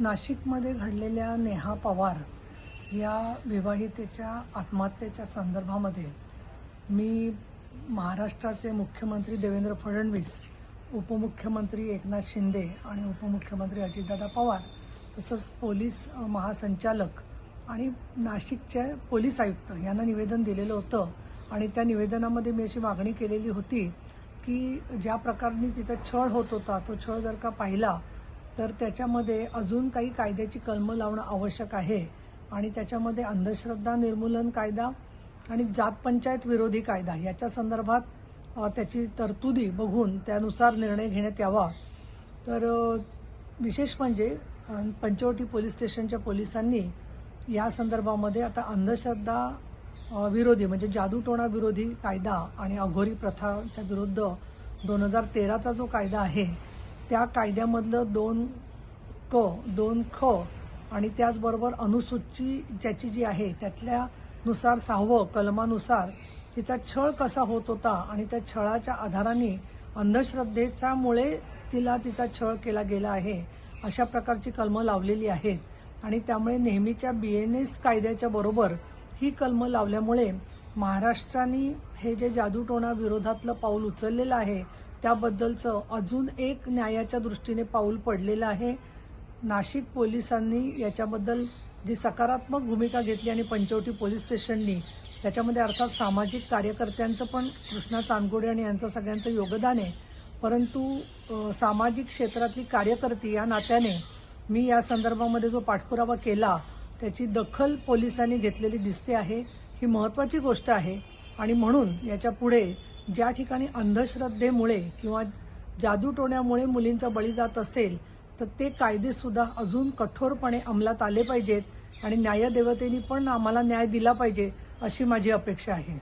नाशिकमध्ये घडलेल्या नेहा पवार या विवाहितेच्या आत्महत्येच्या संदर्भामध्ये मी महाराष्ट्राचे मुख्यमंत्री देवेंद्र फडणवीस, उपमुख्यमंत्री एकनाथ शिंदे आणि उपमुख्यमंत्री अजितदादा पवार तसंच पोलीस महासंचालक आणि नाशिकचे पोलीस आयुक्त यांना निवेदन दिलेलं होतं आणि त्या निवेदनामध्ये मी अशी मागणी केलेली होती की ज्या प्रकारे तिथं छळ होत होता तो छळ जर का पाहिला तर त्याच्यामध्ये अजून काही कायद्याची कलमं लावणं आवश्यक आहे आणि त्याच्यामध्ये अंधश्रद्धा निर्मूलन कायदा आणि जात पंचायत विरोधी कायदा याच्या संदर्भात त्याची तरतुदी बघून त्यानुसार निर्णय घेण्यात यावा। तर विशेष म्हणजे पंचवटी पोलीस स्टेशनच्या पोलिसांनी या संदर्भामध्ये आता अंधश्रद्धा विरोधी म्हणजे जादूटोणा विरोधी कायदा आणि अघोरी प्रथाच्या विरुद्ध 2013चा जो कायदा आहे त्या कायद्यामधलं 2 ख आणि त्याचबरोबर अनुसूची ज्याची जी आहे त्यातल्यानुसार 6वं कलमानुसार तिचा छळ कसा होत होता आणि त्या छळाच्या आधाराने अंधश्रद्धेच्यामुळे तिचा छळ केला गेला आहे अशा प्रकारची कलमं लावलेली आहेत आणि त्यामुळे नेहमीच्या BNS कायद्याच्या बरोबर ही कलमं लावल्यामुळे महाराष्ट्राने हे जे जादूटोणा विरोधातलं पाऊल उचललेलं आहे त्याबद्दलचं अजून एक न्यायाच्या दृष्टीने पाऊल पडलेलं आहे। नाशिक पोलिसांनी याच्याबद्दल जी सकारात्मक भूमिका घेतली आणि पंचवटी पोलीस स्टेशननी त्याच्यामध्ये अर्थात सामाजिक कार्यकर्त्यांचं पण कृष्णा चांदगुडे आणि यांचं सगळ्यांचं योगदान आहे, परंतु सामाजिक क्षेत्रातली कार्यकर्ती या नात्याने मी या संदर्भामध्ये जो पाठपुरावा केला त्याची दखल पोलिसांनी घेतलेली दिसते आहे। ही महत्त्वाची गोष्ट आहे आणि म्हणून याच्या पुढे ज्या ठिकाणी अंधश्रद्धेमुळे किंवा जादूटोण्यामुळे मुलींचा बळी जात असेल तर ते कायदे सुद्धा अजून कठोरपणे अंमलात आले पाहिजेत आणि न्यायदेवतेने पण आम्हाला न्याय दिला पाहिजे अशी माझी अपेक्षा आहे।